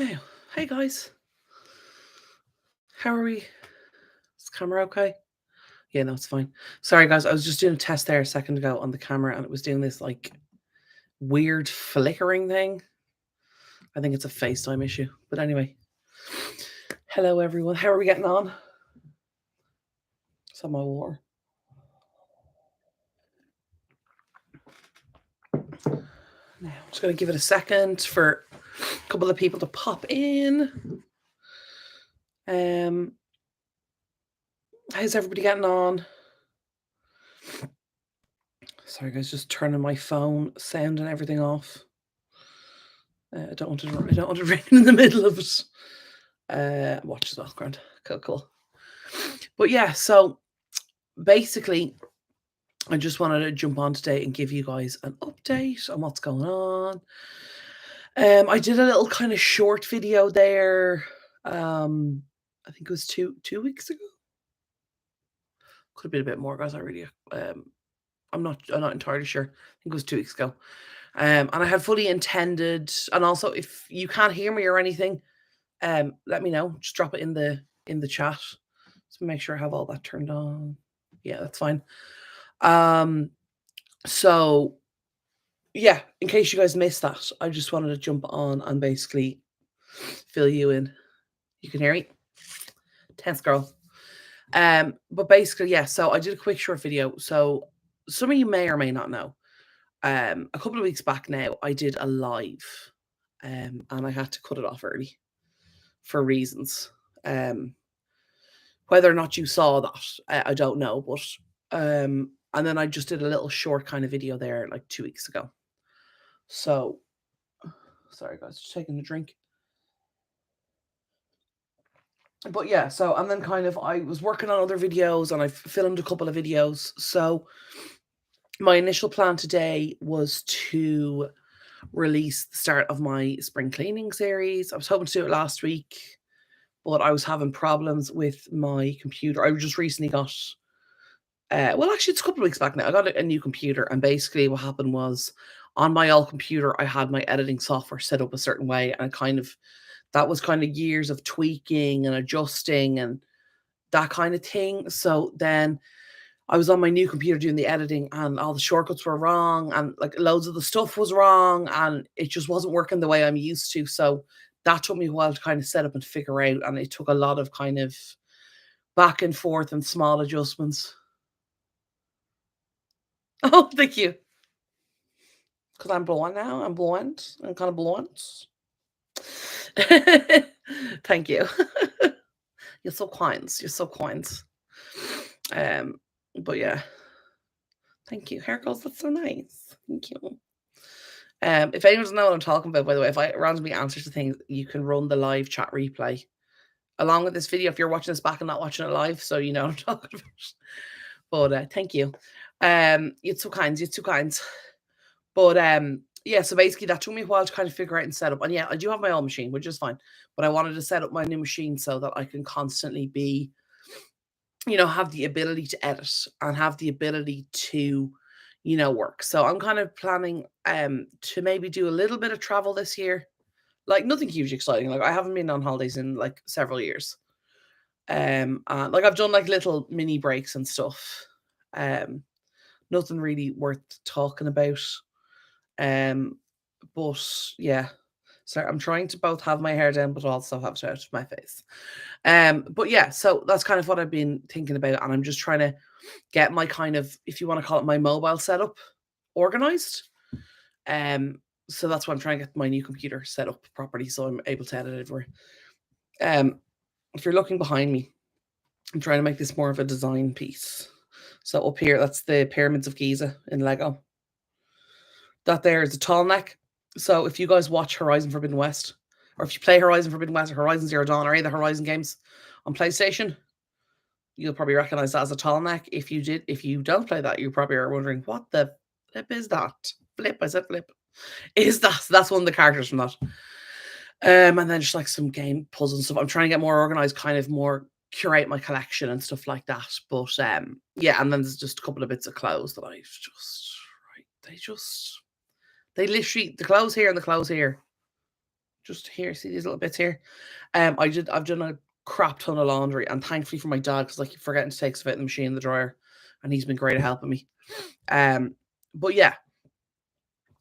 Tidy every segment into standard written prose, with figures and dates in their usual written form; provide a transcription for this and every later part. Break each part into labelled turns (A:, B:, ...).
A: Now, hey guys, how are we? Is the camera okay? Yeah, no, it's fine. Sorry guys, I was just doing a test there a second ago on the camera and it was doing this like weird flickering thing. I think it's a FaceTime issue. But anyway, hello everyone. How are we getting on? Some my water. Now, I'm just going to give it a second for a couple of people to pop in. How's everybody getting on? Sorry guys, just turning my phone sound and everything off. I don't want to ring in the middle of it. Watch the background. Cool. But yeah, so basically, I just wanted to jump on today and give you guys an update on what's going on. I did a little kind of short video there. I think it was two weeks ago. Could have been a bit more, guys. I'm not entirely sure. I think it was 2 weeks ago. And I had fully intended, and also if you can't hear me or anything, let me know. Just drop it in the chat. So make sure I have all that turned on. Yeah, that's fine. So yeah, in case you guys missed that, I just wanted to jump on and basically fill you in. You can hear me? Tense girl. But basically, yeah, so I did a quick short video. So some of you may or may not know. A couple of weeks back now, I did a live. And I had to cut it off early for reasons. Whether or not you saw that, I don't know, but and then I just did a little short kind of video there like 2 weeks ago. So sorry guys, just taking a drink. But yeah, so and then kind of I was working on other videos and I filmed a couple of videos. So my initial plan today was to release the start of my spring cleaning series. I was hoping to do it last week, but I was having problems with my computer. I just recently got well, actually, it's a couple of weeks back now. I got a new computer, and basically, what happened was on my old computer, I had my editing software set up a certain way, and that was kind of years of tweaking and adjusting and that kind of thing. So then I was on my new computer doing the editing, and all the shortcuts were wrong, and like loads of the stuff was wrong, and it just wasn't working the way I'm used to. So that took me a while to kind of set up and figure out, and it took a lot of kind of back and forth and small adjustments. Oh, thank you. Because I'm blonde now. I'm blonde. I'm kind of blonde. Thank you. You're so kind. You're so kind. But yeah. Thank you. Hair girls, that's so nice. Thank you. If anyone doesn't know what I'm talking about, by the way, if I randomly answer to things, you can run the live chat replay along with this video if you're watching this back and not watching it live, so you know what I'm talking about. But thank you. You're so kind. You're too kind. But yeah, so basically that took me a while to kind of figure out and set up. And yeah, I do have my own machine, which is fine. But I wanted to set up my new machine so that I can constantly be, have the ability to edit and have the ability to, work. So I'm kind of planning to maybe do a little bit of travel this year. Like nothing hugely exciting. Like I haven't been on holidays in like several years. And like I've done like little mini breaks and stuff. Nothing really worth talking about. But yeah, so I'm trying to both have my hair down, but also have it out of my face. But yeah, so that's kind of what I've been thinking about, and I'm just trying to get my kind of, if you want to call it, my mobile setup organized. So that's why I'm trying to get my new computer set up properly, so I'm able to edit everywhere. If you're looking behind me, I'm trying to make this more of a design piece. So up here, that's the pyramids of Giza in Lego. That there is a tall neck. So if you guys watch Horizon Forbidden West, or if you play Horizon Forbidden West or Horizon Zero Dawn or any of the Horizon games on PlayStation, you'll probably recognize that as a tall neck. If you don't play that, you probably are wondering what the flip is that? Flip, I said flip. Is that's one of the characters from that. And then just like some game puzzles and stuff. I'm trying to get more organized, kind of more curate my collection and stuff like that. But yeah, and then there's just a couple of bits of clothes that I've just they literally, the clothes here and the clothes here Just here, see these little bits here? I've done a crap ton of laundry, and thankfully for my dad, because I keep forgetting to take stuff out of the machine in the dryer, and he's been great at helping me. Um, but yeah,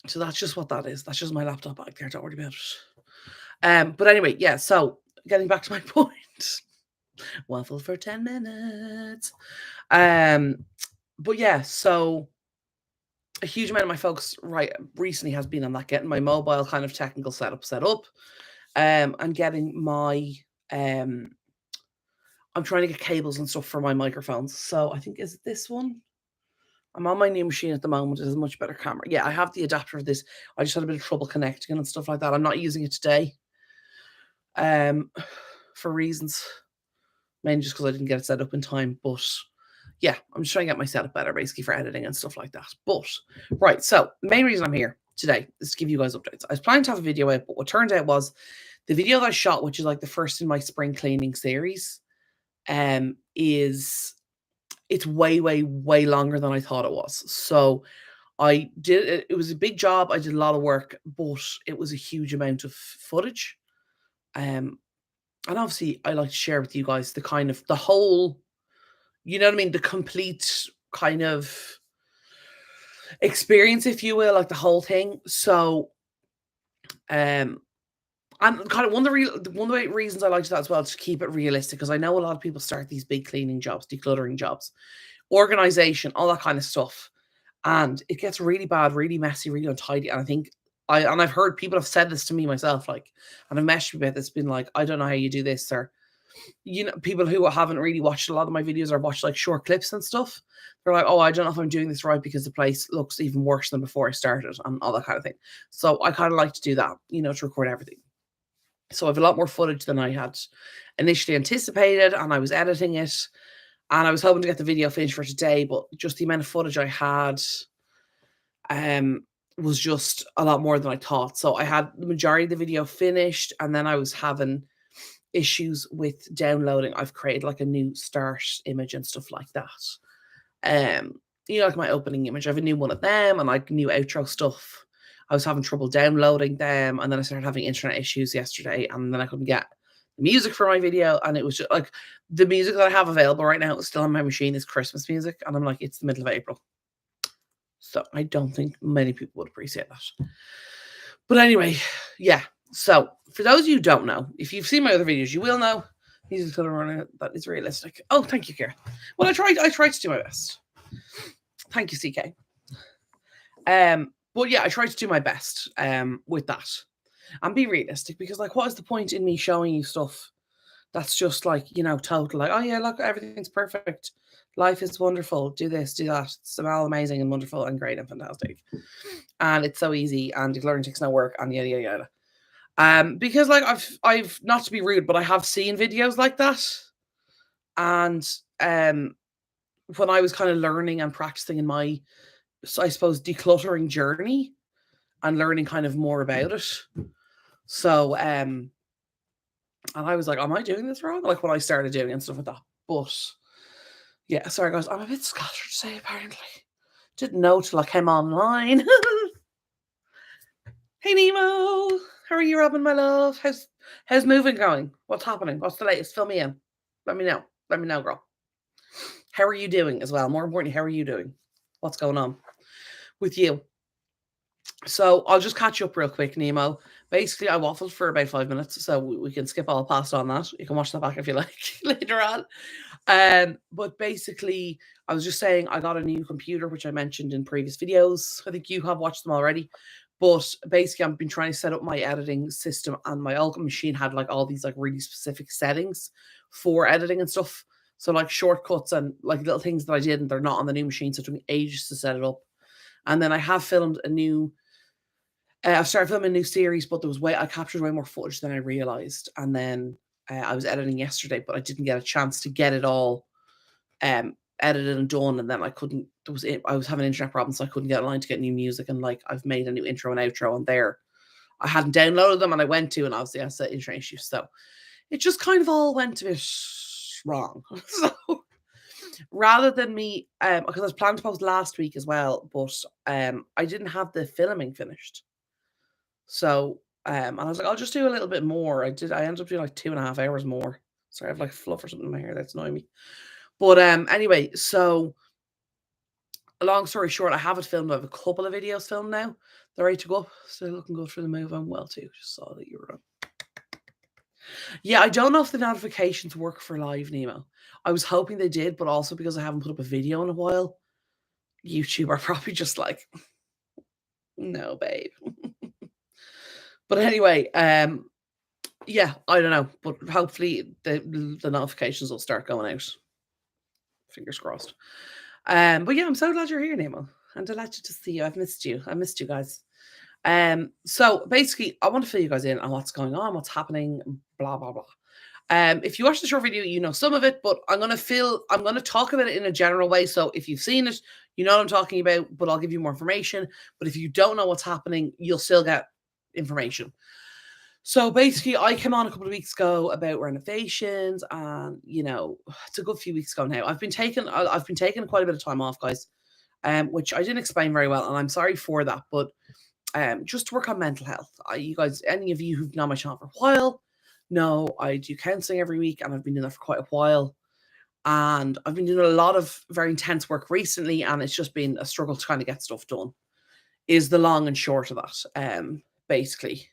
A: so that's just what that is. That's just my laptop back there. Don't worry about it. But anyway, yeah. So getting back to my point, waffle for 10 minutes. But yeah, so a huge amount of my focus recently has been on that, getting my mobile kind of technical setup set up, and getting my I'm trying to get cables and stuff for my microphones. So I think is it this one? I'm on my new machine at the moment. It has a much better camera. Yeah, I have the adapter for this. I just had a bit of trouble connecting and stuff like that. I'm not using it today, um, for reasons, mainly just because I didn't get it set up in time. But yeah, I'm just trying to get my setup better, basically for editing and stuff like that. But right, so the main reason I'm here today is to give you guys updates. I was planning to have a video out, but what turned out was the video that I shot, which is like the first in my spring cleaning series, is it's way, way, way longer than I thought it was. So I did it. It was a big job. I did a lot of work, but it was a huge amount of footage. Um, and obviously, I like to share with you guys the kind of the whole, you know what I mean, the complete kind of experience, if you will, like the whole thing. So, um, and kind of one of the reasons I like that as well is to keep it realistic, because I know a lot of people start these big cleaning jobs, decluttering jobs, organization, all that kind of stuff. And it gets really bad, really messy, really untidy. And I think I've heard people have said this to me myself, like, and I've messaged me about this, been like, I don't know how you do this, or people who haven't really watched a lot of my videos or watched like short clips and stuff. They're like, oh, I don't know if I'm doing this right because the place looks even worse than before I started and all that kind of thing. So I kind of like to do that, to record everything. So I have a lot more footage than I had initially anticipated, and I was editing it, and I was hoping to get the video finished for today, but just the amount of footage I had was just a lot more than I thought. So I had the majority of the video finished, and then I was having issues with downloading. I've created like a new start image and stuff like that. Like my opening image, I have a new one of them, and like new outro stuff. I was having trouble downloading them, and then I started having internet issues yesterday, and then I couldn't get the music for my video, and it was just like the music that I have available right now is still on my machine is Christmas music, and I'm like, it's the middle of April. So I don't think many people would appreciate that. But anyway, yeah. So for those of you who don't know, if you've seen my other videos, you will know music that is realistic. Oh, thank you, Kira. Well, I tried to do my best. Thank you, CK. But yeah, I tried to do my best with that and be realistic, because like, what is the point in me showing you stuff that's just like, total like, oh yeah, look, everything's perfect. Life is wonderful. Do this, do that. It's all amazing and wonderful and great and fantastic. And it's so easy, and decluttering takes no work, and yada yada yada. Because like I've not to be rude, but I have seen videos like that. And when I was kind of learning and practicing in my, I suppose, decluttering journey and learning kind of more about it. So and I was like, am I doing this wrong? Like when I started doing it and stuff like that. But yeah, sorry guys, I'm a bit scattered today apparently. Didn't know till I came online. Hey Nemo, how are you, Robin, my love? How's moving going? What's happening? What's the latest? Fill me in. Let me know. Let me know, girl. How are you doing as well? More importantly, how are you doing? What's going on with you? So I'll just catch you up real quick, Nemo. Basically, I waffled for about 5 minutes, so we can skip all past on that. You can watch that back if you like later on. But basically, I was just saying I got a new computer, which I mentioned in previous videos. I think you have watched them already. But basically, I've been trying to set up my editing system, and my old machine had like all these like really specific settings for editing and stuff. So like shortcuts and like little things that I did, and they're not on the new machine, so it took me ages to set it up. And then I have filmed a new I've started filming a new series, but I captured way more footage than I realized. And then I was editing yesterday, but I didn't get a chance to get it all edited and done. And then I couldn't. I was having internet problems, so I couldn't get online to get new music. And like I've made a new intro and outro on there. I hadn't downloaded them, and I went to, and obviously I said internet issues, so it just kind of all went a bit wrong. So rather than me, because I was planning to post last week as well, but I didn't have the filming finished. So And I was like, "I'll just do a little bit more." I ended up doing, like, 2.5 hours more. Sorry, I have, like, fluff or something in my hair that's annoying me. But, anyway, so long story short, I have it filmed. I have a couple of videos filmed now. They're ready to go up. Still looking good for the move. I'm well too. Just saw that you were on. Yeah, I don't know if the notifications work for live, Nemo. I was hoping they did, but also because I haven't put up a video in a while, YouTube are probably just like, no, babe. But anyway, yeah, I don't know, but hopefully the notifications will start going out. Fingers crossed. But yeah, I'm so glad you're here, Nemo. I'm delighted to see you. I've missed you. I missed you guys. So basically, I want to fill you guys in on what's going on, what's happening, blah blah blah. If you watch the short video, you know some of it, but I'm gonna talk about it in a general way. So if you've seen it, you know what I'm talking about, but I'll give you more information. But if you don't know what's happening, you'll still get information. So basically, I came on a couple of weeks ago about renovations, and it's a good few weeks ago now. I've been taking quite a bit of time off, guys, which I didn't explain very well, and I'm sorry for that. But just to work on mental health. You guys, any of you who've known my channel for a while, know I do counseling every week, and I've been doing that for quite a while. And I've been doing a lot of very intense work recently, and it's just been a struggle to kind of get stuff done. Is the long and short of that. Basically,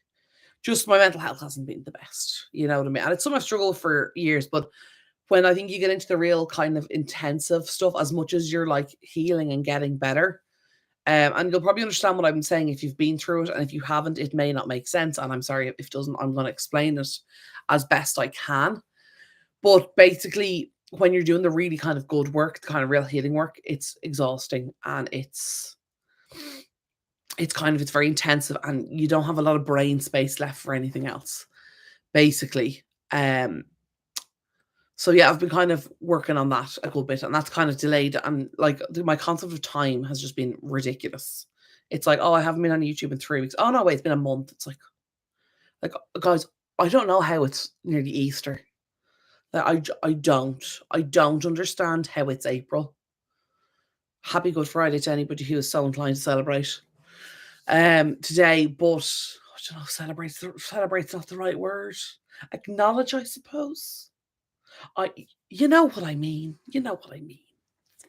A: just my mental health hasn't been the best. You know what I mean? And it's something I've struggled for years, but when I think you get into the real kind of intensive stuff, as much as you're like healing and getting better, and you'll probably understand what I'm saying if you've been through it, and if you haven't, it may not make sense. And I'm sorry if it doesn't. I'm going to explain it as best I can. But basically, when you're doing the really kind of good work, the kind of real healing work, it's exhausting, and it's very intensive, and you don't have a lot of brain space left for anything else. Basically, so yeah, I've been kind of working on that a good bit, and that's kind of delayed. And like my concept of time has just been ridiculous. It's like, oh, I haven't been on YouTube in 3 weeks. Oh no, wait, it's been a month. It's like guys, I don't know how it's nearly Easter. I don't understand how it's April. Happy Good Friday to anybody who is so inclined to celebrate today, but I don't know, celebrate's not the right word. Acknowledge, I suppose. I You know what I mean. You know what I mean. It's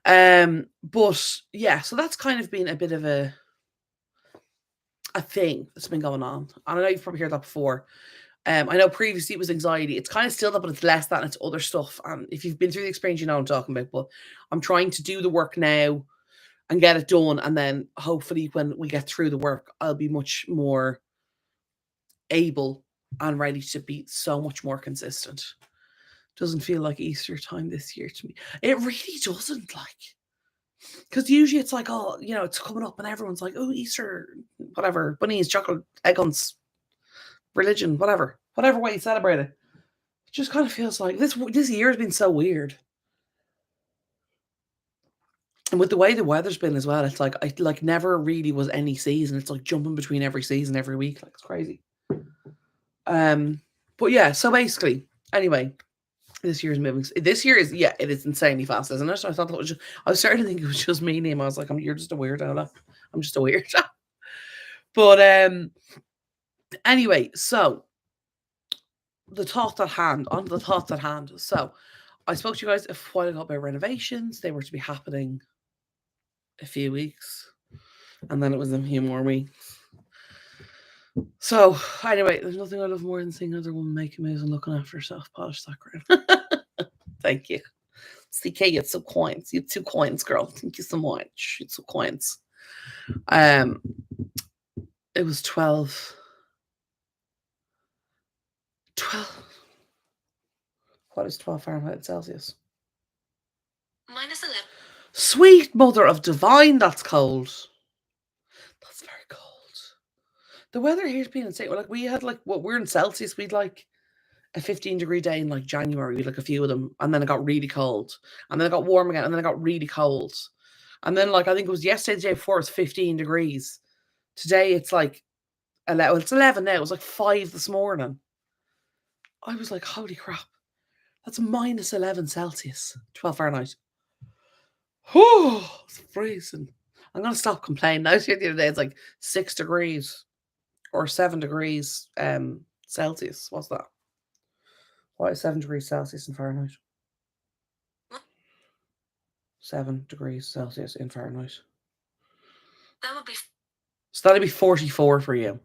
A: fine. But yeah, so that's kind of been a bit of a thing that's been going on. And I know you've probably heard that before. I know previously it was anxiety. It's kind of still that, but it's less that and it's other stuff. And if you've been through the experience, you know what I'm talking about. But I'm trying to do the work now and get it done. And then hopefully when we get through the work, I'll be much more able and ready to be so much more consistent. Doesn't feel like Easter time this year to me. It really doesn't, like, because usually it's like, oh, it's coming up and everyone's like, oh, Easter, whatever, bunnies, chocolate, egg hunts, religion, whatever way you celebrate it. It just kind of feels like this year has been so weird. And with the way the weather's been as well, it's like I like never really was any season. It's like jumping between every season every week. Like it's crazy. But yeah, so basically, anyway, this year's moving. This year is it is insanely fast, isn't it? I thought that was I was starting to think it was just me, name. I was like, you're just a weirdo. Look. I'm just a weirdo. But anyway, so on the thoughts at hand. So I spoke to you guys a while ago about renovations. They were to be happening a few weeks, and then it was a few more weeks. So anyway, there's nothing I love more than seeing another woman making moves and looking after herself. Polish that crown. Thank you. CK, you're so coins. You're 2 coins, girl. Thank you so much. You're 2 coins. It was 12. 12. What is 12 Fahrenheit Celsius? -11. Sweet mother of divine, that's cold. That's very cold. The weather here's been insane. We had we're in Celsius, we'd like a 15-degree day in like January. We had like a few of them, and then it got really cold, and then it got warm again, and then it got really cold, and then I think it was yesterday, the day before, it was 15 degrees. Today it's like 11. Well, it's 11 now. It was like 5 this morning. I was like, holy crap, that's -11 Celsius, 12 Fahrenheit. Whew, it's freezing. I'm gonna stop complaining. I was here the other day. It's like 6 degrees. or 7 degrees Celsius. What's that? What is 7 degrees Celsius in Fahrenheit? 7 degrees Celsius in Fahrenheit. So that'd be 44 for you.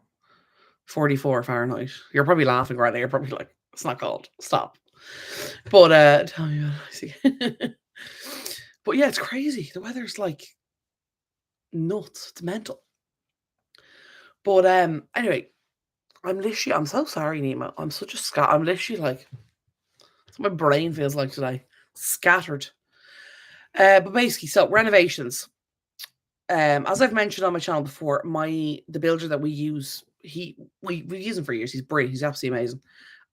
A: 44 Fahrenheit. You're probably laughing right now. You're probably like, it's not cold. Stop. But tell me what I see. But yeah, it's crazy. The weather's like nuts. It's mental. But anyway, I'm so sorry, Nemo. I'm such a I'm literally like, that's what my brain feels like today. Scattered. But basically, so renovations. As I've mentioned on my channel before, the builder that we use, we've used him for years. He's brilliant. He's absolutely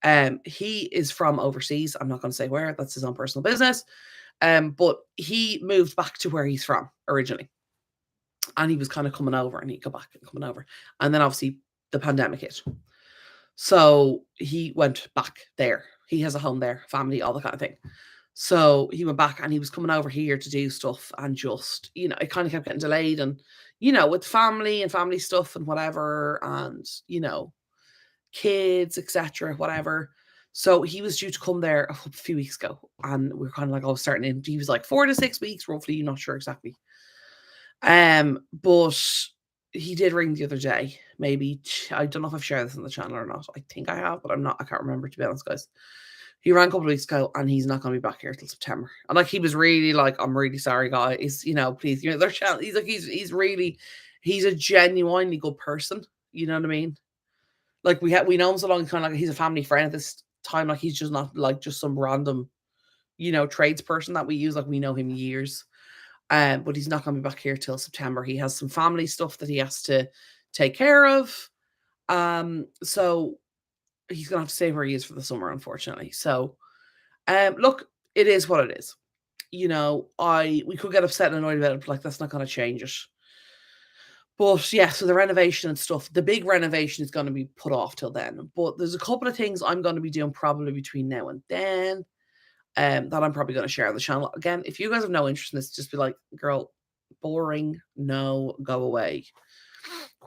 A: amazing. He is from overseas. I'm not going to say where. That's his own personal business. But he moved back to where he's from originally, and he was kind of coming over, and he'd go back and coming over, and then obviously the pandemic hit, so he went back there. He has a home there, family, all the kind of thing. So he went back and he was coming over here to do stuff, and just, it kind of kept getting delayed, and with family and family stuff and whatever, and kids, etc., whatever. So he was due to come there a few weeks ago, and we were kind of like, oh, starting in. He was like 4 to 6 weeks, roughly, not sure exactly. But he did ring the other day. Maybe I don't know if I've shared this on the channel or not. I think I have, but I can't remember, to be honest, guys. He rang a couple of weeks ago, and he's not going to be back here till September. And like, he was really like, I'm really sorry, guys. Please, their channel. He's like, he's a genuinely good person. You know what I mean? Like, we know him so long, kind of like he's a family friend at this time. Like, he's just not like just some random, tradesperson that we use. Like, we know him years. But he's not going to be back here till September. He has some family stuff that he has to take care of. So he's going to have to stay where he is for the summer, unfortunately. So, look, it is what it is. We could get upset and annoyed about it, but like, that's not going to change it. But yeah, so the renovation and stuff, the big renovation is going to be put off till then. But there's a couple of things I'm going to be doing probably between now and then. That I'm probably going to share on the channel. Again, if you guys have no interest in this, just be like, girl, boring, no, go away,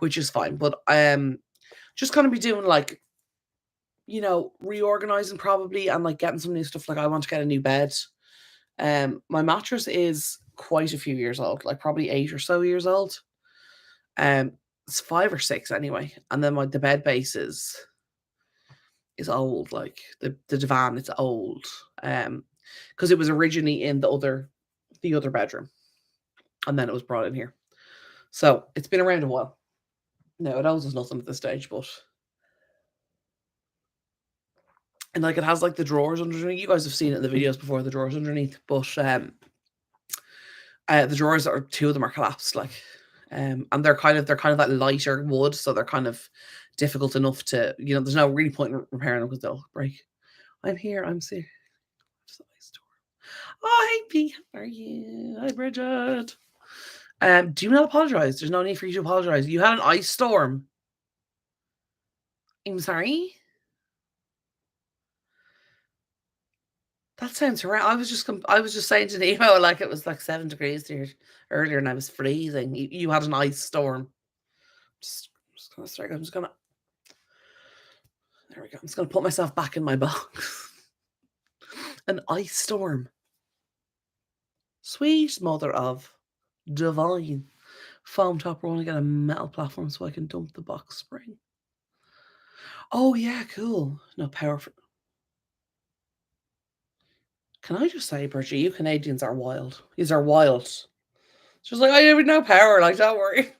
A: which is fine. But just going to be doing like, reorganizing probably, and like getting some new stuff. Like, I want to get a new bed. My mattress is quite a few years old, like probably 8 or so years old. It's 5 or 6 anyway. And then the bed base is old, like the divan, it's old. Because it was originally in the other bedroom, and then it was brought in here. So it's been around a while. No, it owes us nothing at this stage, but and like, it has like the drawers underneath. You guys have seen it in the videos before, the drawers underneath, but the drawers are 2 of them are collapsed, like, and they're kind of that lighter wood, so they're kind of difficult enough to, there's no really point in repairing them because they'll break. I'm here. I'm serious. Oh, hey, P. How are you? Hi, Bridget. Do not apologize. There's no need for you to apologize. You had an ice storm. I'm sorry. That sounds right. I was just saying to Nemo, like, it was like 7 degrees here earlier, and I was freezing. You had an ice storm. I'm just gonna. There we go. I'm just gonna put myself back in my box. An ice storm. Sweet mother of divine. Foam top. We're going to get a metal platform so I can dump the box spring. Oh yeah, cool. No power for. Can I just say, Bridget, you Canadians are wild. These are wild. She's like, I have no power. Like, don't worry.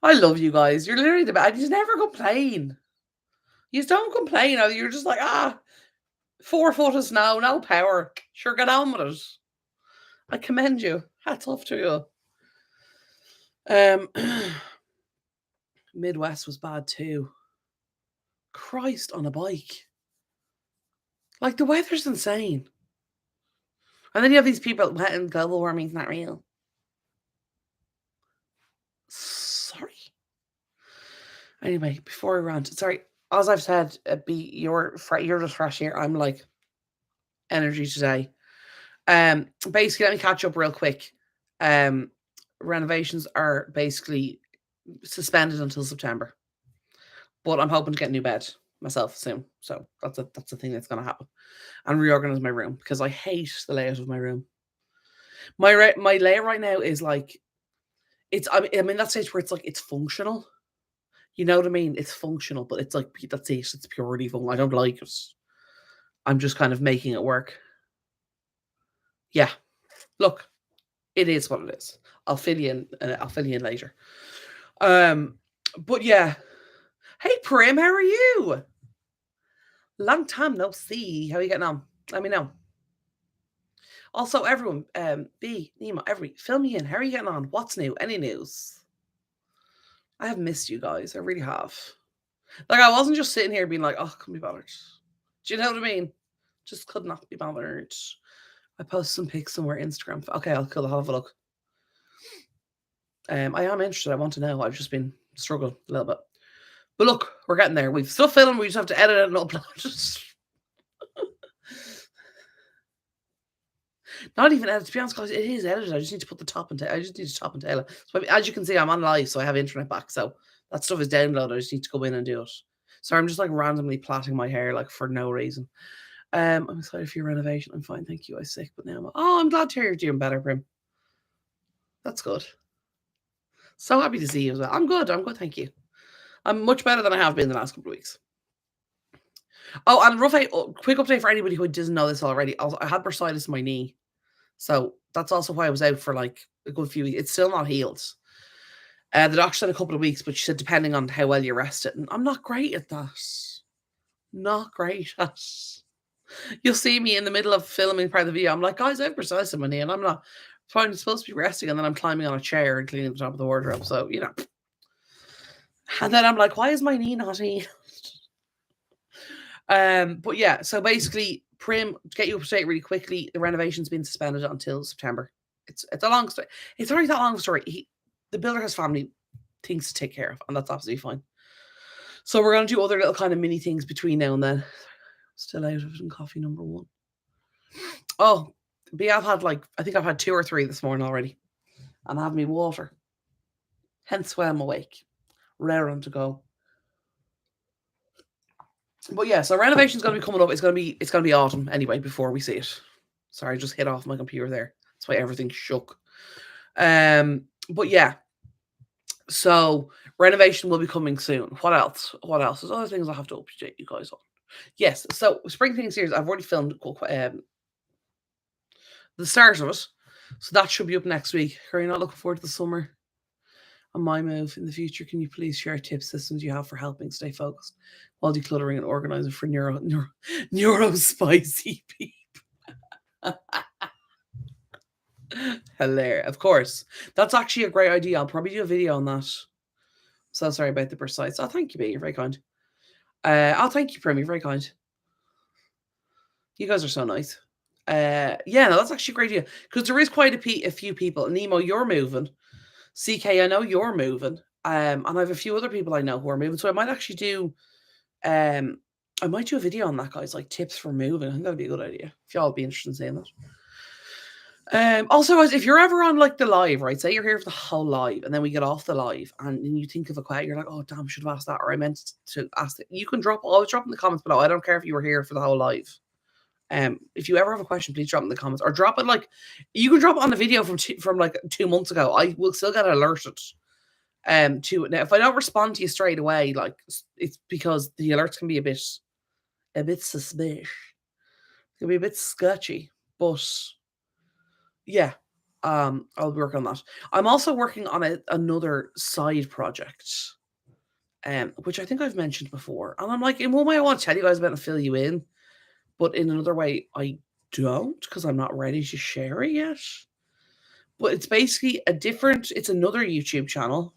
A: I love you guys. You're literally the best. You just never complain. You just don't complain. You're just like, 4 foot of snow, no power. Sure, get on with it. I commend you. Hats off to you. Midwest was bad too. Christ on a bike. Like, the weather's insane. And then you have these people saying global warming's not real. Sorry. Anyway, before I rant, sorry. As I've said, you're just fresh here. I'm like energy today. Basically, let me catch up real quick. Renovations are basically suspended until September. But I'm hoping to get a new bed myself soon. So that's a thing that's gonna happen. And reorganize my room because I hate the layout of my room. My layout right now is like it's I'm in that stage where it's like it's functional. You know what I mean? It's functional, but it's like that's it. It's purely fun. I don't like it. I'm just kind of making it work. Yeah. Look, it is what it is. I'll fill you in. I'll fill you in later. Um, but yeah. Hey, Prim, how are you? Long time no see. How are you getting on? Let me know. Also, everyone, B, Nemo, fill me in. How are you getting on? What's new? Any news? I have missed you guys. I really have. Like, I wasn't just sitting here being like, oh, couldn't be bothered. Do you know what I mean? Just could not be bothered. I posted some pics somewhere Instagram. Okay, I'll have a look. I am interested. I want to know. I've just been struggling a little bit. But look, we're getting there. We've still filmed. We just have to edit it and upload it. Not even edited. To be honest, guys, it is edited. I just need to put the top and tail. I just need to top and tail it. So as you can see, I'm on live, so I have internet back. So that stuff is downloaded. I just need to go in and do it. So I'm just like randomly plaiting my hair like for no reason. I'm excited for your renovation. I'm fine, thank you. I was sick, but now I'm glad to hear you're doing better, Prim. That's good. So happy to see you as well. I'm good. I'm good, thank you. I'm much better than I have been the last couple of weeks. Oh, and quick update for anybody who doesn't know this already. I had bursitis in my knee. So that's also why I was out for like a good few weeks. It's still not healed. The doctor said a couple of weeks, but she said depending on how well you rest it. And I'm not great at that. Not great at. You'll see me in the middle of filming part of the video. I'm like, guys, I have bursitis in my knee, and I'm not. I'm supposed to be resting, and then I'm climbing on a chair and cleaning the top of the wardrobe. So you know. And then I'm like, why is my knee not healed? But yeah, so basically, Prim, to get you up to date really quickly, the renovation's been suspended until September. It's a long story. It's not that long story. The builder has family things to take care of, and that's absolutely fine. So we're gonna do other little kind of mini things between now and then. Still out of coffee number one. Oh, but I've had I think I've had 2 or 3 this morning already, and I have me water. Hence why I'm awake, raring to go. But yeah, so renovation's gonna be coming up. It's gonna be autumn anyway before we see it. Sorry, I just hit off my computer there. That's why everything shook. But yeah. So renovation will be coming soon. What else? There's other things I have to update you guys on. Yes, so spring thing series. I've already filmed the start of it, so that should be up next week. Are you not looking forward to the summer? On my move in the future, can you please share tips, systems you have for helping stay focused while decluttering and organizing for neuro spicy people? Hilarious. Of course. That's actually a great idea. I'll probably do a video on that. So sorry about the precise. Oh, thank you, B. You're very kind. Thank you, Prim. You're very kind. You guys are so nice. Yeah, no, that's actually a great idea. Because there is quite a few people. Nemo, you're moving. CK, I know you're moving. And I have a few other people I know who are moving. So I might actually do I might do a video on that, guys, like tips for moving. I think that'd be a good idea. If y'all be interested in seeing that. Also, guys, if you're ever on like the live, right? Say you're here for the whole live, and then we get off the live, and you think of a question, you're like, "Oh, damn, should have asked that," or I meant to ask it. You can always drop in the comments below. I don't care if you were here for the whole live. If you ever have a question, please drop in the comments, or drop it you can drop it on the video from like 2 months ago. I will still get alerted. To it now. If I don't respond to you straight away, like it's because the alerts can be a bit suspicious. It can be a bit sketchy, but yeah, I'll work on that. I'm also working on another side project, which I think I've mentioned before. And I'm like, in one way, I want to tell you guys about and fill you in, but in another way, I don't because I'm not ready to share it yet. But it's basically it's another YouTube channel.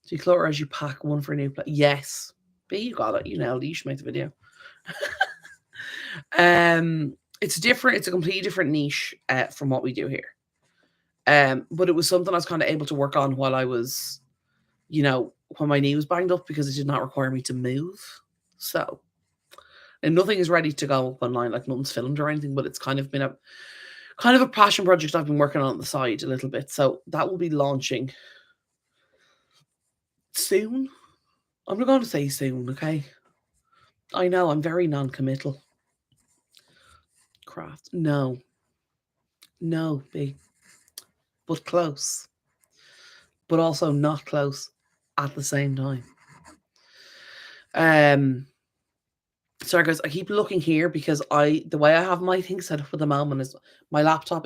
A: Declutter as you pack one for a new place. Yes, but you got it. You know, you should make the video. It's different. It's a completely different niche from what we do here. But it was something I was kind of able to work on while I was, when my knee was banged up because it did not require me to move. So, and nothing is ready to go up online, like nothing's filmed or anything, but it's kind of been a passion project I've been working on the side a little bit. So that will be launching Soon. I'm not going to say soon, okay? I know, I'm very non-committal. Craft. No. No, B. But close. But also not close at the same time. Sorry guys, I keep looking here because the way I have my thing set up at the moment is my laptop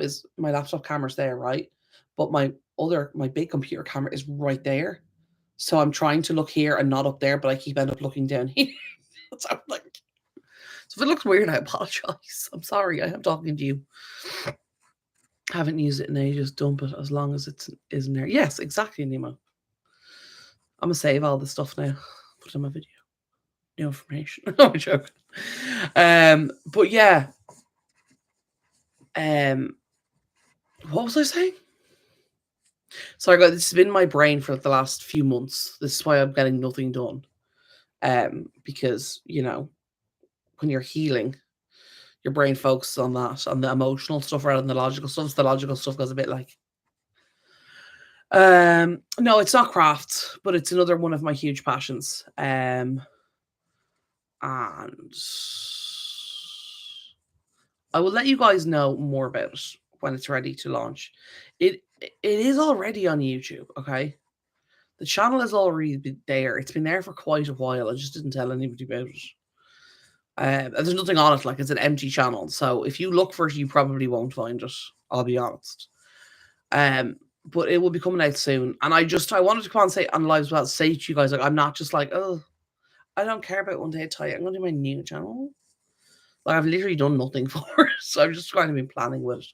A: camera's there, right? But my big computer camera is right there. So I'm trying to look here and not up there, but I keep end up looking down here. So I'm like, so if it looks weird, I apologize. I'm sorry. I am talking to you. Haven't used it in ages. Dump it as long as it isn't there. Yes, exactly, Nemo. I'm gonna save all this stuff now. Put it in my video. New information. No, I'm joking. But yeah. What was I saying? Sorry, guys. This has been my brain for the last few months. This is why I'm getting nothing done. Because when you're healing, your brain focuses on that, on the emotional stuff rather than the logical stuff. So the logical stuff goes a bit like, no, it's not craft, but it's another one of my huge passions. And I will let you guys know more about it when it's ready to launch. It is already on YouTube, okay? The channel is already there. It's been there for quite a while. I just didn't tell anybody about it. There's nothing on it, like it's an empty channel. So if you look for it, you probably won't find it. I'll be honest. But it will be coming out soon. And I wanted to come on and say on live as well, say to you guys, like, I'm not just like, oh, I don't care about One Day at a Time. I'm going to do my new channel. Like, I've literally done nothing for it. So I've just kind of been planning with it.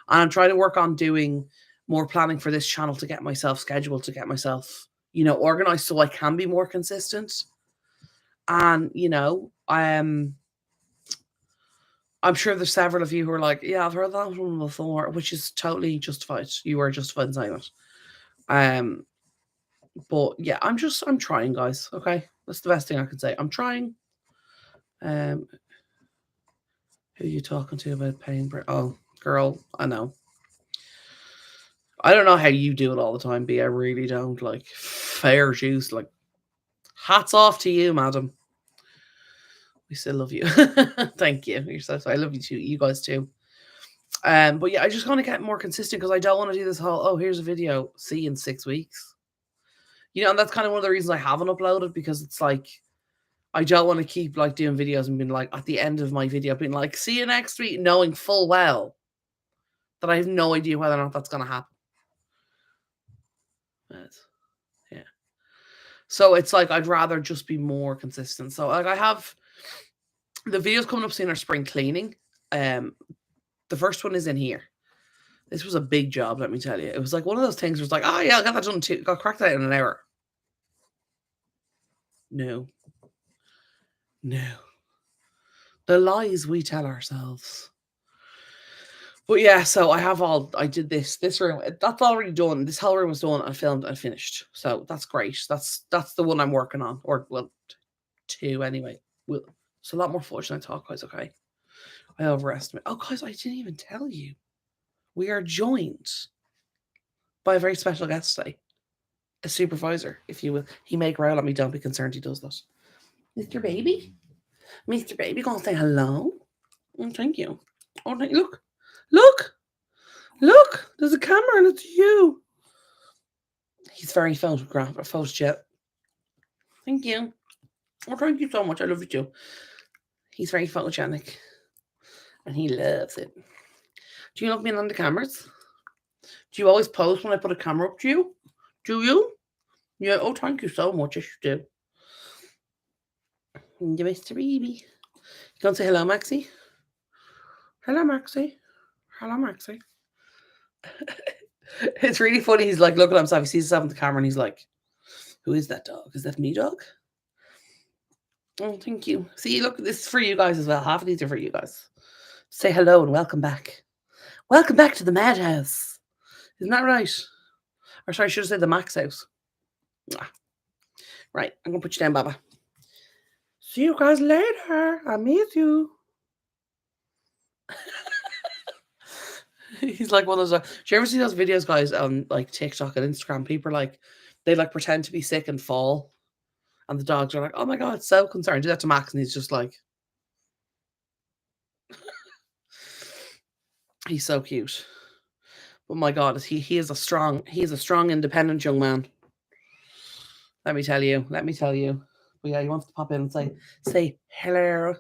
A: And I'm trying to work on doing more planning for this channel to get myself scheduled, to get myself, organized so I can be more consistent. And, I'm sure there's several of you who are like, yeah, I've heard that one before, which is totally justified. You are justified in saying it. But yeah, I'm trying, guys. Okay. That's the best thing I can say. I'm trying. Who are you talking to about paying? Oh, girl, I know. I don't know how you do it all the time, B. I really don't. Like, fair juice. Like, hats off to you, madam. We still love you. Thank you. You're so I love you too. You guys too. But yeah, I just want to get more consistent because I don't want to do this whole, oh, here's a video, see you in 6 weeks. And that's kind of one of the reasons I haven't uploaded, because it's like, I don't want to keep like doing videos and being like, at the end of my video, being like, see you next week, knowing full well that I have no idea whether or not that's going to happen. But, yeah. So it's like, I'd rather just be more consistent. So like I have the videos coming up soon are spring cleaning. The first one is in here. This was a big job, let me tell you. It was like one of those things where it's like, oh yeah, I got that done too. Got cracked out in an hour. No. The lies we tell ourselves. But yeah, so I did this room. That's already done. This whole room was done and filmed and finished. So that's great. That's the one I'm working on. Or well, 2 anyway. It's a lot more footage than I thought, guys, okay? I overestimate. Oh, guys, I didn't even tell you. We are joined by a very special guest today. A supervisor, if you will. He may growl at me, don't be concerned, he does that. Mr. Baby? Mr. Baby, gonna say hello? Oh, thank you. Oh, look, there's a camera and it's you. He's very photojet. Thank you. Oh, thank you so much. I love you too. He's very photogenic. And he loves it. Do you love being on the cameras? Do you always pose when I put a camera up to you? Do you? Yeah. Oh, thank you so much. Yes, you do. You Mr. Baby. You gonna say hello, Maxie? Hello, Maxie. Hello, Maxie. It's really funny. He's like looking at himself. He sees himself on the camera and he's like, who is that dog? Is that me, dog? Oh, thank you. See, look, this is for you guys as well. Half of these are for you guys. Say hello and welcome back. Welcome back to the madhouse. Isn't that right? Or sorry, I should have said the Max house. Right, I'm going to put you down, Baba. See you guys later. I miss you. He's like one of those. Do you ever see those videos, guys, on like TikTok and Instagram? People are like, they like pretend to be sick and fall, and the dogs are like, "Oh my god, so concerned." Do that to Max, and he's just like, he's so cute. But my god, he is a strong, independent young man. Let me tell you. Let me tell you. But yeah, he wants to pop in and say hello.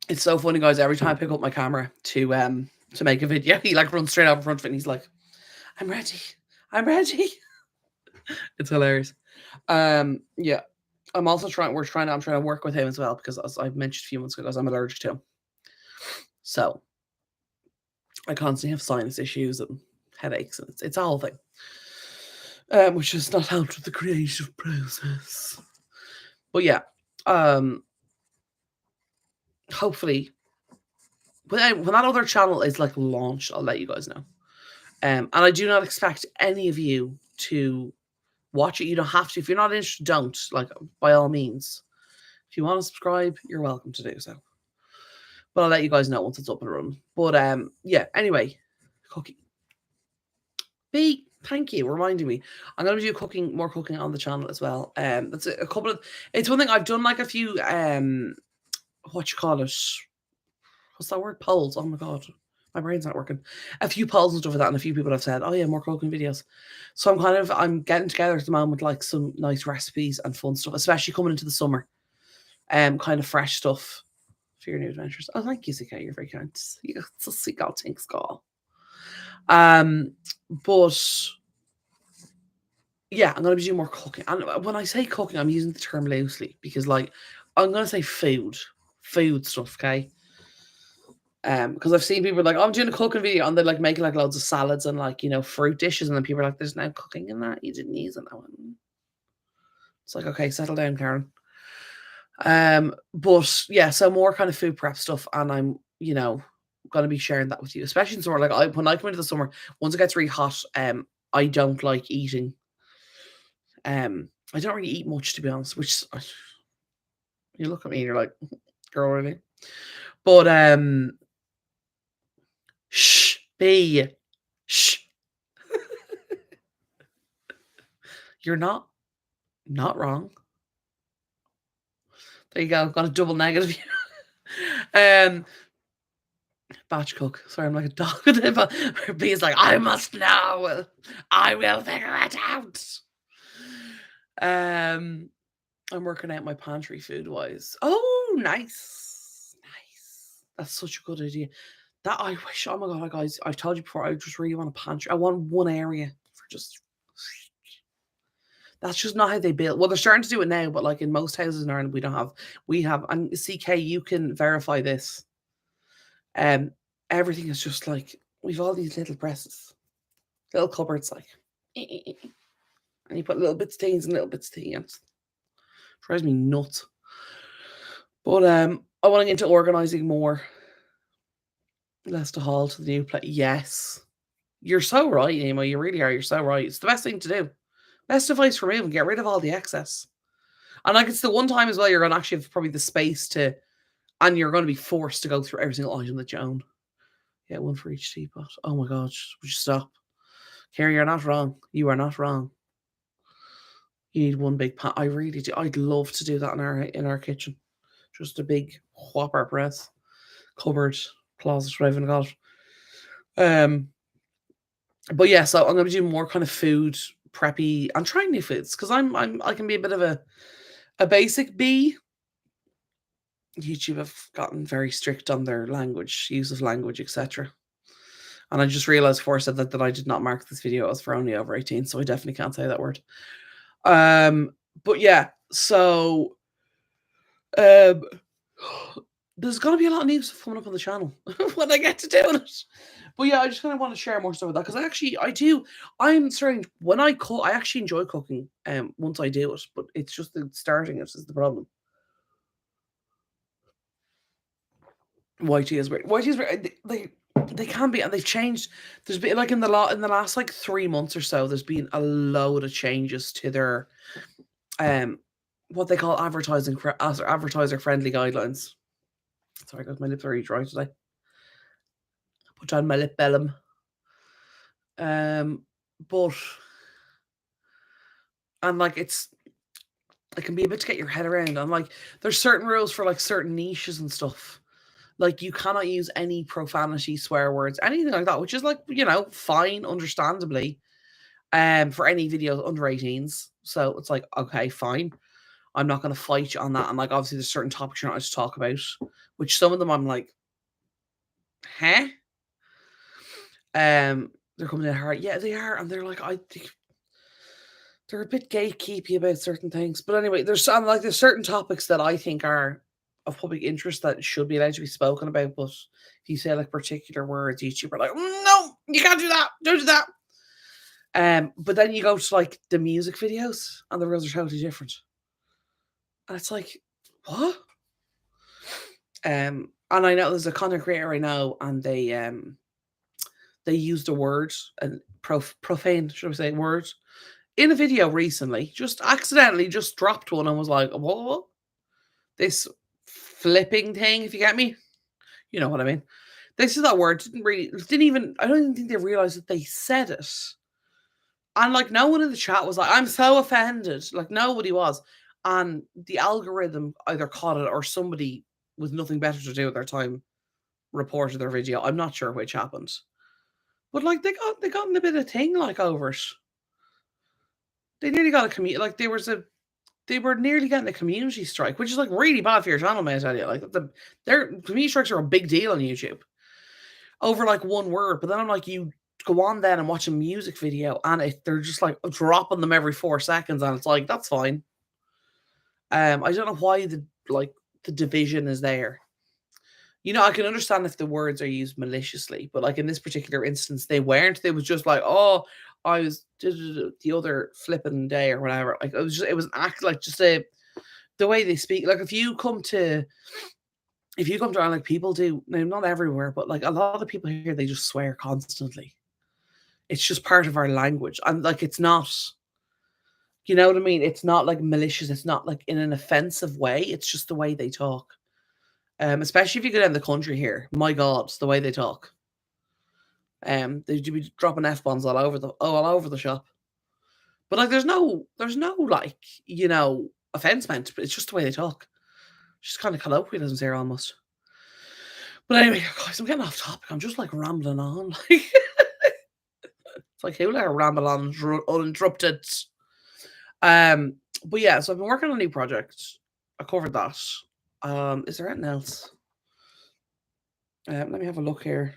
A: It's so funny, guys. Every time I pick up my camera to make a video, he like runs straight out in front of it and he's like, "I'm ready. I'm ready." It's hilarious. Yeah. I'm trying to work with him as well because as I mentioned a few months ago, guys, I'm allergic to him. So I constantly have sinus issues and headaches, and it's a whole thing. Which has not helped with the creative process. But yeah, hopefully when that other channel is like launched, I'll let you guys know. And I do not expect any of you to watch it. You don't have to. If you're not interested, don't. Like, by all means. If you want to subscribe, you're welcome to do so. But I'll let you guys know once it's up and running. But yeah, anyway, cooking. B, thank you, reminding me. I'm gonna do more cooking on the channel as well. That's a couple of it's one thing I've done like a few what you call it? What's that word? Polls. Oh my god. My brain's not working. A few polls and stuff like that, and a few people have said, "Oh yeah, more cooking videos." So I'm getting together at the moment like some nice recipes and fun stuff, especially coming into the summer. Kind of fresh stuff for your new adventures. Oh, thank you, CK. You're very kind. You see, God, thanks, God. But yeah, I'm gonna be doing more cooking. And when I say cooking, I'm using the term loosely because, like, I'm gonna say food stuff, okay? Because I've seen people like, oh, I'm doing a cooking video, and they're like making like loads of salads and like fruit dishes, and then people are like, "There's no cooking in that. You didn't use it that one." It's like, okay, settle down, Karen. But yeah, so more kind of food prep stuff, and I'm gonna be sharing that with you, especially in summer. Like when I come into the summer, once it gets really hot, I don't like eating. I don't really eat much, to be honest. Which you look at me and you're like, girl, really? But shh, be shh. You're not wrong. There you go. Got a double negative. Batch cook. Sorry, I'm like a dog. But B's like, I must know. I will figure it out. I'm working out my pantry food wise. Oh, nice. Nice. That's such a good idea. That I wish, oh my god, guys, I've told you before, I just really want a pantry. I want one area for just that's just not how they build. Well, they're starting to do it now, but like in most houses in Ireland, we have, and CK, you can verify this. Everything is just like we've all these little presses, little cupboards, like, and you put little bits of things and little bits of tea, and it drives me nuts. But I want to get into organizing more. Less to haul to the new place. Yes, you're so right, Nemo. You really are. You're so right. It's the best thing to do. Best advice for me: get rid of all the excess. And like it's the one time as well you're going to actually have probably the space to, and you're going to be forced to go through every single item that you own. Yeah, one for each teapot. Oh my god, would you stop? Carrie, you're not wrong. You are not wrong. You need one big pot. I really do. I'd love to do that in our kitchen. Just a big whopper press, cupboard, closet, whatever you got. But yeah, so I'm gonna be doing more kind of food preppy and trying new foods because I can be a bit of a basic bee. YouTube have gotten very strict on their language, use of language, etc. And I just realized before I said that I did not mark this video as for only over 18, so I definitely can't say that word. But yeah, so um there's gonna be a lot of new stuff coming up on the channel when I get to doing it. But yeah, I just kind of want to share more stuff with that because I do. I'm strange when I cook. I actually enjoy cooking. Once I do it, but it's just the starting it is the problem. YT is weird. YT is weird. They can be, and they've changed. There's been like in the last like 3 months or so. There's been a load of changes to their what they call advertiser friendly guidelines. Sorry, guys, my lips are really dry today. Put on my lip balm. but and like it can be a bit to get your head around. And like there's certain rules for like certain niches and stuff. Like you cannot use any profanity, swear words, anything like that, which is like, fine, understandably, for any videos under 18s. So it's like, okay, fine. I'm not gonna fight you on that. And like obviously there's certain topics you're not allowed to talk about, which some of them I'm like, huh? They're coming in hard. Yeah, they are. And they're like, I think they're a bit gatekeepy about certain things. But anyway, there's certain topics that I think are of public interest that should be allowed to be spoken about. But if you say like particular words, YouTube are like, no, you can't do that. Don't do that. But then you go to like the music videos and the rules are totally different. And it's like, what? And I know there's a content creator I know, and they used a word and profane, should I say, word in a video recently. Just accidentally just dropped one and was like, what? This flipping thing, if you get me. You know what I mean. They said that word, didn't even, I don't even think they realized that they said it. And like no one in the chat was like, I'm so offended. Like nobody was. And the algorithm either caught it or somebody with nothing better to do with their time reported their video. I'm not sure which happened. But like they got in a bit of thing like over it. They nearly got a like they were nearly getting a community strike, which is like really bad for your channel, mate. I tell you, like their community strikes are a big deal on YouTube over like one word. But then I'm like, you go on then and watch a music video, and they're just like dropping them every 4 seconds, and it's like that's fine. I don't know why the division is there. I can understand if the words are used maliciously, but like in this particular instance, they weren't. They was just like, oh, I was the other flipping day or whatever. Like it was an act, like just the way they speak. Like if you come to like people do now, not everywhere, but like a lot of people here, they just swear constantly. It's just part of our language, and like it's not. You know what I mean? It's not like malicious. It's not like in an offensive way. It's just the way they talk. Especially if you go down the country here. My God, it's the way they talk. They do be dropping f bombs all over the shop. But like, there's no like offense meant. But it's just the way they talk. Just kind of colloquialisms here almost. But anyway, guys, I'm getting off topic. I'm just like rambling on. It's like who let her ramble on uninterrupted. But yeah, so I've been working on a new project. I covered that. Is there anything else? Let me have a look here.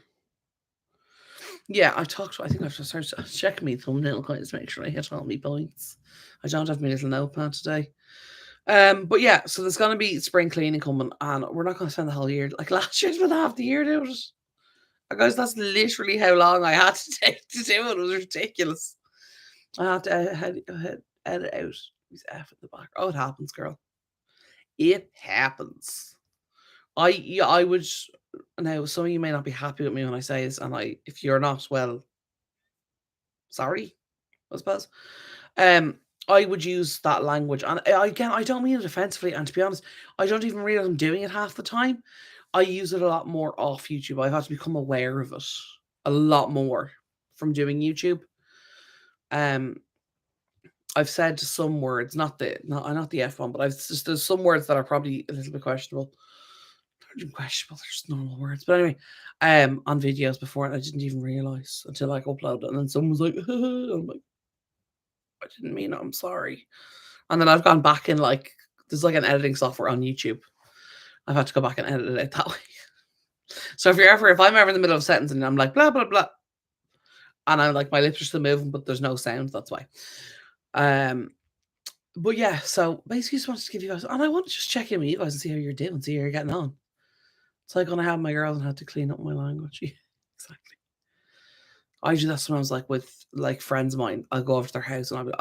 A: Yeah, I think I've just started checking me thumbnail guys to make sure I hit all my points. I don't have my little notepad today. But yeah, so there's gonna be spring cleaning coming, and we're not gonna spend the whole year. Like last year, spent half the year doing it. Guys, that's literally how long I had to take to do it. It was ridiculous. I had to edit out these F at the back. Oh, it happens, girl. It happens. I would now. Some of you may not be happy with me when I say this, and if you're not, well, sorry, I suppose. I would use that language, and again, I don't mean it offensively. And to be honest, I don't even realize I'm doing it half the time. I use it a lot more off YouTube. I've had to become aware of it a lot more from doing YouTube. I've said some words, not the F one, but there's some words that are probably a little bit questionable. They're not questionable, they're just normal words. But anyway, on videos before, and I didn't even realize until I uploaded, and then someone was like, I'm like, I didn't mean it, I'm sorry. And then I've gone back and like there's like an editing software on YouTube. I've had to go back and edit it out that way. So if I'm ever in the middle of a sentence and I'm like blah blah blah, and I'm like my lips are still moving, but there's no sound, that's why. But yeah, so basically just wanted to give you guys, and I want to just check in with you guys and see how you're doing, see how you're getting on. It's like when I have my girls and had to clean up my language. Exactly. I do that sometimes, like with like friends of mine. I'll go over to their house and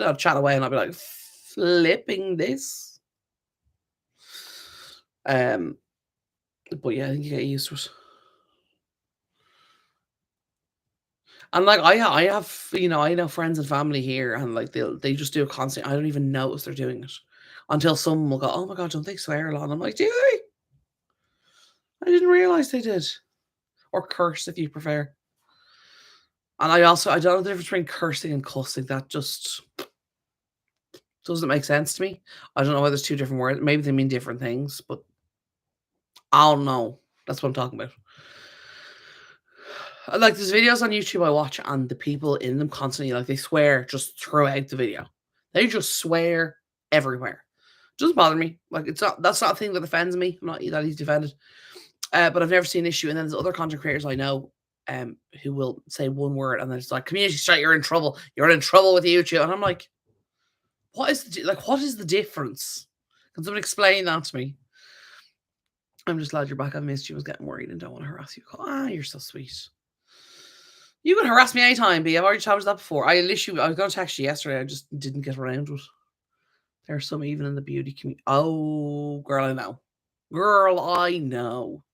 A: I'll chat away and I'll be like, flipping this. But yeah, I think you get used to it. And like I have, I know friends and family here, and like they just do it constantly. I don't even notice they're doing it until someone will go, "Oh my God, don't they swear a lot?" And I'm like, "Do they? I didn't realize they did." Or curse if you prefer. And I don't know the difference between cursing and cussing. That just doesn't make sense to me. I don't know whether there's 2 different words. Maybe they mean different things, but I don't know. That's what I'm talking about. Like, there's videos on YouTube I watch, and the people in them constantly, like, they swear just throughout the video. They just swear everywhere. Doesn't bother me. Like, that's not a thing that offends me. I'm not that easy offended. But I've never seen an issue. And then there's other content creators I know who will say one word and then it's like, community strike, you're in trouble. You're in trouble with YouTube. And I'm like, what is the difference? Can someone explain that to me? I'm just glad you're back. I missed you. I was getting worried and don't want to harass you. You're so sweet. You can harass me anytime, B. I've already told you that before. I was going to text you yesterday. I just didn't get around to it. There's some even in the beauty community. Oh, girl, I know. Girl, I know.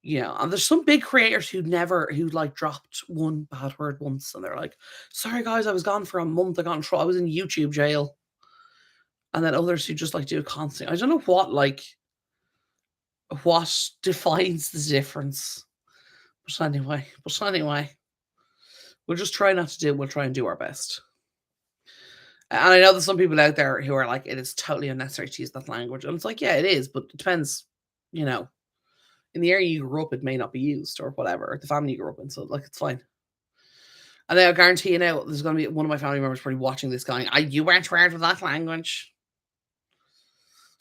A: Yeah, and there's some big creators who like dropped one bad word once, and they're like, "Sorry guys, I was gone for a month. I got in trouble. I was in YouTube jail." And then others who just like do it constantly. I don't know what defines the difference. But anyway, we'll just try not to do. We'll try and do our best. And I know there's some people out there who are like, it is totally unnecessary to use that language, and it's like, yeah, it is, but it depends, you know. In the area you grew up, it may not be used or whatever. The family you grew up in, so like it's fine. And I guarantee you now, there's going to be one of my family members probably watching this going, you weren't weird with that language.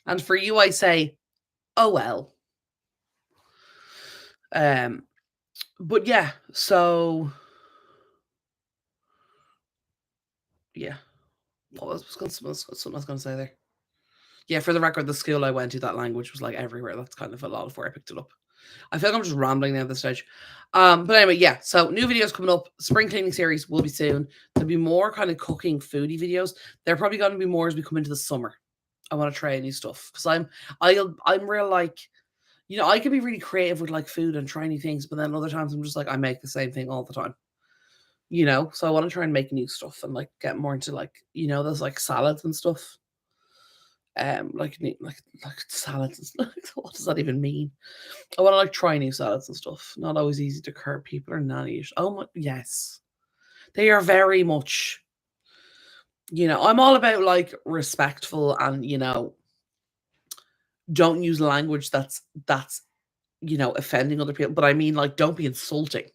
A: And for you, I say, oh well. But yeah, so yeah. What was something I was going to say there? Yeah, for the record, the school I went to, that language was like everywhere. That's kind of a lot of where I picked it up. I feel like I'm just rambling now at this stage. But anyway, yeah. So new videos coming up. Spring cleaning series will be soon. There'll be more kind of cooking, foodie videos. They're probably going to be more as we come into the summer. I want to try new stuff because I'm real like, I can be really creative with like food and try new things, but then other times I'm just like I make the same thing all the time. So I want to try and make new stuff and like get more into like those like salads and stuff. Like salads and stuff. What does that even mean? I want to like try new salads and stuff. Not always easy to curb people or nannies. Oh my, yes, they are very much. I'm all about like respectful and don't use language that's offending other people. But I mean like don't be insulting.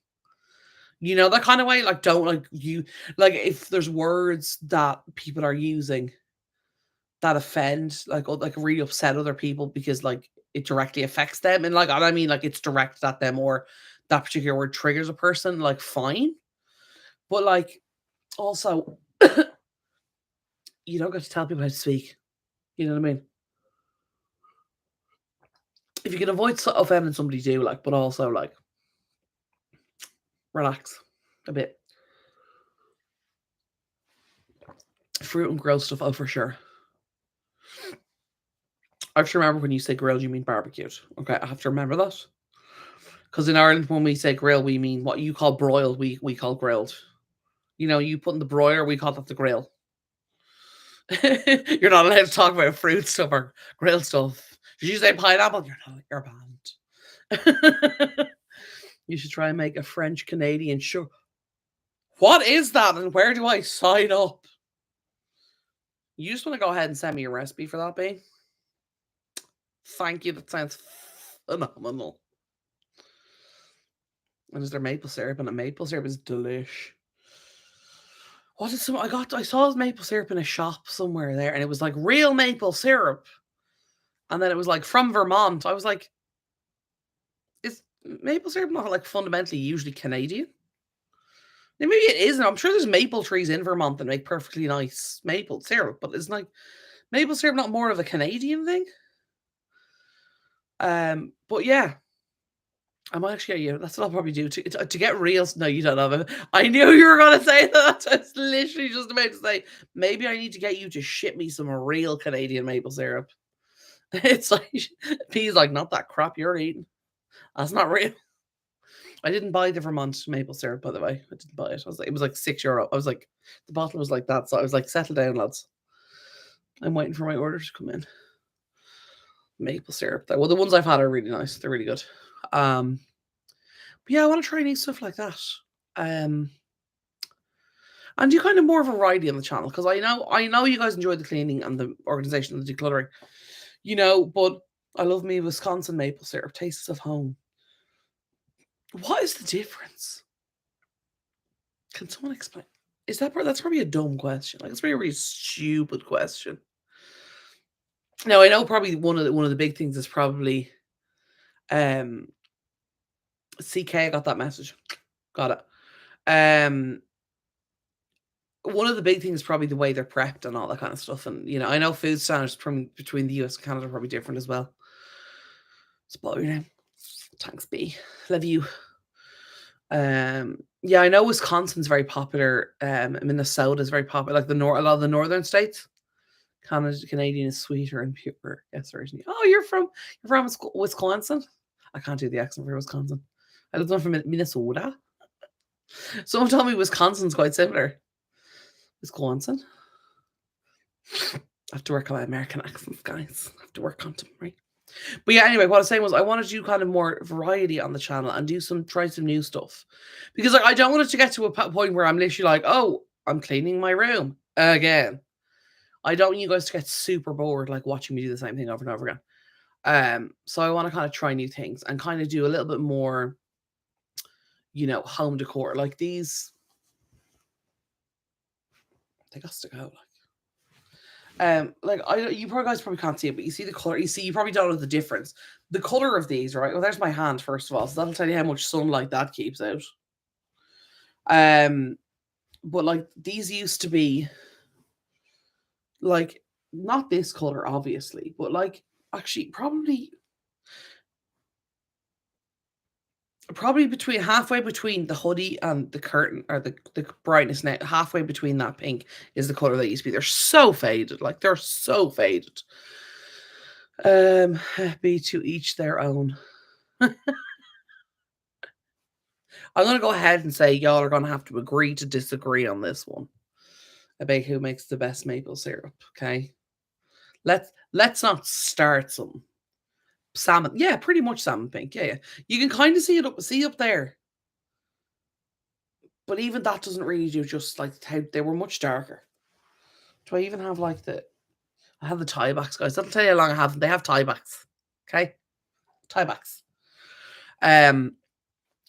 A: That kind of way. Like don't like you like if there's words that people are using that offend like really upset other people because like it directly affects them and I mean like it's directed at them or that particular word triggers a person, like fine. But like also you don't get to tell people how to speak. You know what I mean? If you can avoid offending somebody, do like, but also like relax a bit. Fruit and grilled stuff, oh for sure. I have to remember when you say grilled, you mean barbecued. Okay, I have to remember that. Because in Ireland, when we say grill, we mean what you call broiled, we call grilled. You put in the broiler, we call that the grill. You're not allowed to talk about fruit stuff or grilled stuff. Did you say pineapple? You're banned. You should try and make a French Canadian sure. What is that and where do I sign up? You just want to go ahead and send me a recipe for that, babe? Thank you. That sounds phenomenal. And is there maple syrup? And the maple syrup is delish. What is some? I saw maple syrup in a shop somewhere there, and it was like real maple syrup. And then it was like from Vermont. I was like, is maple syrup not like fundamentally usually Canadian? Maybe it isn't. I'm sure there's maple trees in Vermont that make perfectly nice maple syrup, but it's like maple syrup not more of a Canadian thing? But yeah, I might actually get you. That's what I'll probably do to get real. No, you don't have it. I knew you were gonna say that. I was literally just about to say maybe I need to get you to ship me some real Canadian maple syrup. It's like P's like not that crap you're eating. That's not real. I didn't buy the Vermont maple syrup, by the way. I didn't buy it. It was like €6. I was like, the bottle was like that. So I was like, settle down, lads. I'm waiting for my order to come in. Maple syrup. Well, the ones I've had are really nice. They're really good. But yeah, I want to try new stuff like that. Um, and do kind of more variety on the channel because I know you guys enjoy the cleaning and the organization and the decluttering, but I love me Wisconsin maple syrup, tastes of home. What is the difference? Can someone explain? That's probably a dumb question. Like it's probably a really stupid question. Now I know probably one of the big things is probably um CK got that message. Got it. Um one of the big things is probably the way they're prepped and all that kind of stuff. And I know food standards from between the US and Canada are probably different as well. Spell your name. Thanks, B. Love you. Yeah, I know Wisconsin's very popular. Minnesota is very popular, like a lot of the northern states. Canadian is sweeter and purer. Yes, originally. Oh, you're from Wisconsin? I can't do the accent for Wisconsin. I lived on from Minnesota. Someone told me Wisconsin's quite similar. Wisconsin. I have to work on my American accents, guys. I have to work on them, right? But yeah, anyway, what I was saying was I wanted to do kind of more variety on the channel and try some new stuff. Because like I don't want it to get to a point where I'm literally like, oh, I'm cleaning my room again. I don't want you guys to get super bored like watching me do the same thing over and over again. So I want to kind of try new things and kind of do a little bit more, home decor. Like these, they got to go. Like you guys probably can't see it, but you see the color. You probably don't know the difference. The color of these, right? Well, there's my hand first of all, so that'll tell you how much sunlight that keeps out. But like these used to be like not this color, obviously, but like actually probably between halfway between the hoodie and the curtain or the brightness now, halfway between that pink is the color they used to be. They're so faded, like they're so faded. Be to each their own. I'm gonna go ahead and say y'all are gonna have to agree to disagree on this one about who makes the best maple syrup. Okay, let's not start some salmon. Yeah, pretty much salmon pink. Yeah, yeah. You can kind of see up there, but even that doesn't really do just like how they were much darker. Do I even have like I have the tiebacks, guys. That'll tell you how long I have them. They have tiebacks. Okay, tiebacks. Um,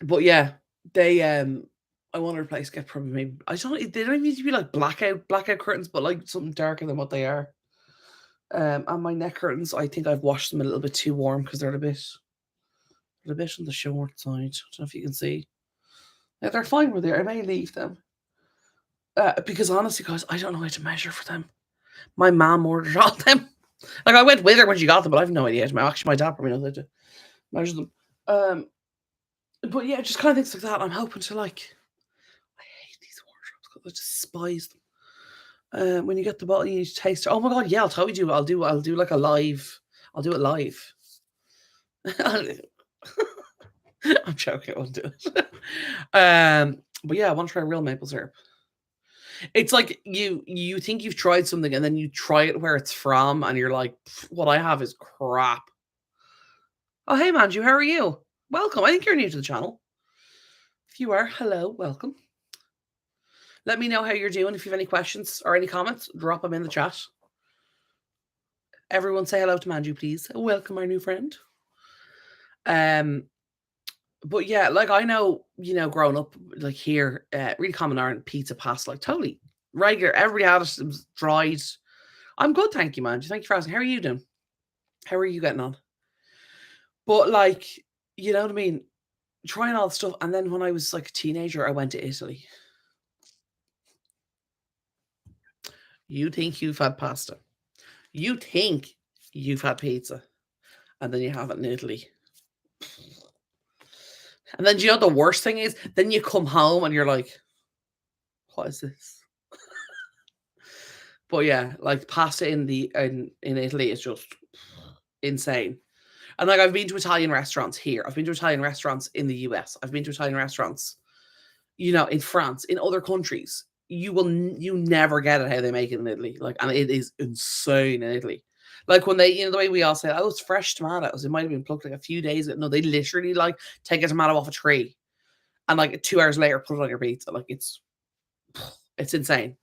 A: but yeah, they I want to replace get probably maybe I don't they don't need to be like blackout curtains, but like something darker than what they are. And my neck curtains, I think I've washed them a little bit too warm because they're a bit on the short side. I don't know if you can see. Yeah, they're fine where they are. I may leave them. Because honestly, guys, I don't know how to measure for them. My mom ordered all them. Like I went with her when she got them, but I have no idea. Actually, my dad probably knows how to measure them. But yeah, just kind of things like that. I'm hoping to like. I hate these wardrobes because I despise them. When you get the bottle, you need to taste it. Oh my god, yeah, I'll totally do. I'll do like a live. I'll do it live. I'm joking. I won't do it. But yeah, I want to try real maple syrup. It's like you think you've tried something and then you try it where it's from, and you're like, what I have is crap. Oh hey Manju, how are you? Welcome. I think you're new to the channel. If you are, hello, welcome. Let me know how you're doing. If you have any questions or any comments, drop them in the chat. Everyone say hello to Manju, please. Welcome our new friend. But yeah, like I know, growing up like here, really common iron pizza pasta, like totally regular. Everybody had it. It was dried. I'm good, thank you, Manju. Thank you for asking. How are you doing? How are you getting on? But like, you know what I mean? Trying all the stuff. And then when I was like a teenager, I went to Italy. You think you've had pasta. You think you've had pizza. And then you have it in Italy. And then do you know the worst thing is? Then you come home and you're like, what is this? But yeah, like pasta in Italy is just insane. And like I've been to Italian restaurants here. I've been to Italian restaurants in the US. I've been to Italian restaurants, in France, in other countries. You never get it how they make it in Italy. Like, and it is insane in Italy. Like when they, the way we all say, oh, it's fresh tomatoes. It might have been plucked like a few days ago. No, they literally like take a tomato off a tree and like 2 hours later put it on your pizza. Like it's insane.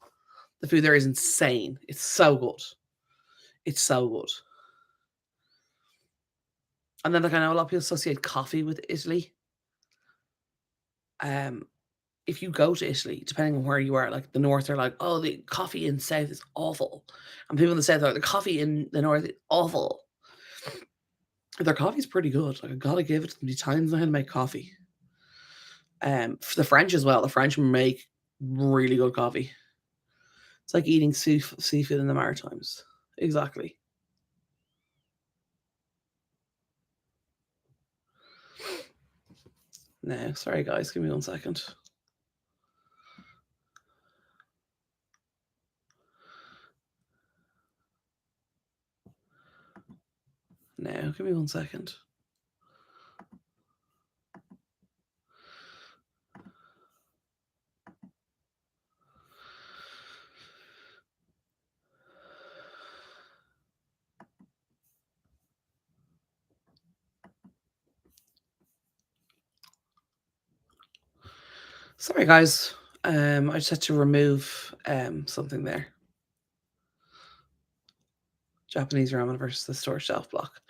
A: The food there is insane. It's so good. It's so good. And then like I know a lot of people associate coffee with Italy. Um, if you go to Italy, depending on where you are, like the north are like, oh, the coffee in the south is awful. And people in the south are like, the coffee in the north is awful. Their coffee's pretty good. Like I gotta give it to them. The Italians know how to make coffee. For the French as well. The French make really good coffee. It's like eating seafood in the Maritimes. Exactly. No, sorry guys, give me 1 second. No, give me 1 second. Sorry guys. I just had to remove something there. Japanese ramen versus the store shelf block.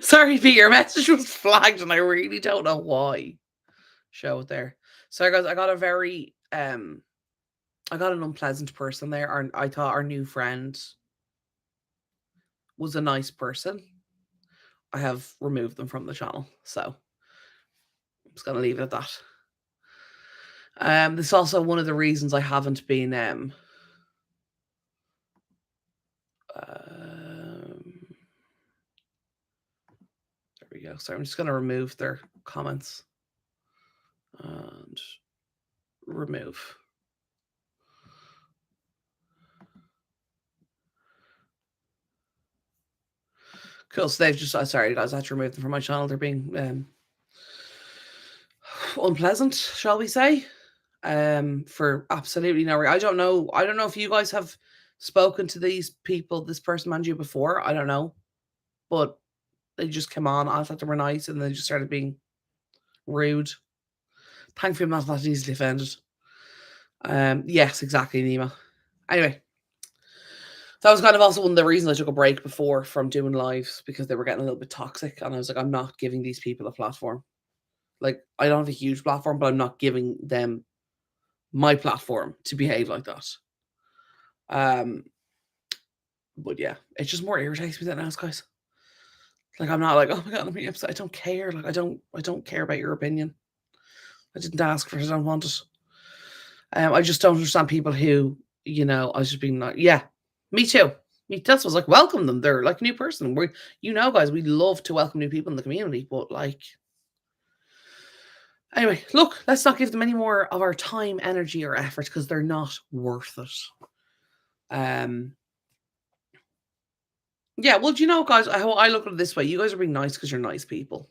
A: Sorry, Pete, your message was flagged and I really don't know why. Show it there. Sorry guys, I got an unpleasant person there. I thought our new friend was a nice person. I have removed them from the channel, so I'm just gonna leave it at that. This is also one of the reasons I haven't been there we go. So I'm just gonna remove their comments and remove. Cool. So they've just sorry guys, I had to remove them from my channel. They're being unpleasant, shall we say? For absolutely no reason. I don't know if you guys have spoken to these people, this person and you before. I don't know. But they just came on. I thought they were nice and they just started being rude. Thankfully, I'm not that easily offended. Yes, exactly, Nemo. Anyway, that was kind of also one of the reasons I took a break before from doing lives because they were getting a little bit toxic. And I was like, I'm not giving these people a platform. Like, I don't have a huge platform, but I'm not giving them my platform to behave like that. But yeah, it just more irritates me than else, guys. Like I'm not like, oh my god, I'm being upset. I don't care. Like I don't care about your opinion. I didn't ask for it. I don't want it. I just don't understand people who, I was just being like, yeah, me too. Me that's was like welcome them. They're like a new person. Guys, we love to welcome new people in the community, but like anyway, look, let's not give them any more of our time, energy, or effort because they're not worth it. Yeah, well, do you know, guys, I look at it this way. You guys are being nice because you're nice people.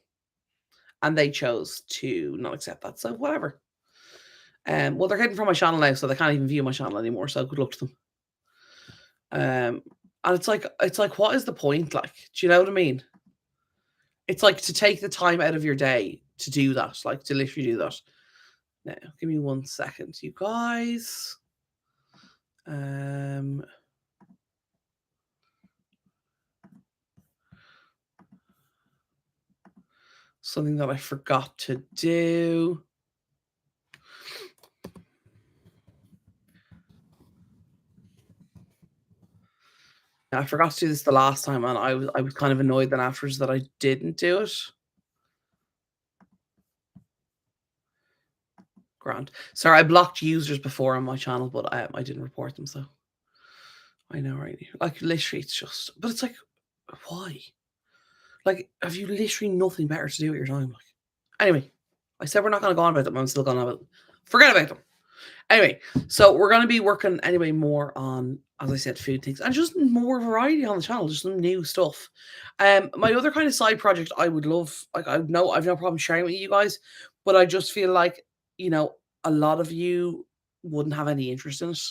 A: And they chose to not accept that. So whatever. Well, they're hidden from my channel now, so they can't even view my channel anymore. So good luck to them. And it's like, what is the point? Like, do you know what I mean? It's like to take the time out of your day to do that, like to literally do that. Now, give me 1 second, you guys. Something that I forgot to do. I forgot to do this the last time, and I was kind of annoyed then afterwards that I didn't do it. Grand. Sorry, I blocked users before on my channel, but I didn't report them, so I know, right? Like literally, it's just, but it's like, why? Like, have you literally nothing better to do with your time? Like, anyway, I said we're not going to go on about them. I'm still going on about them. Forget about them. Anyway, so we're going to be working anyway more on, as I said, food things and just more variety on the channel, just some new stuff. My other kind of side project I would love, like I've no problem sharing with you guys, but I just feel like, a lot of you wouldn't have any interest in it.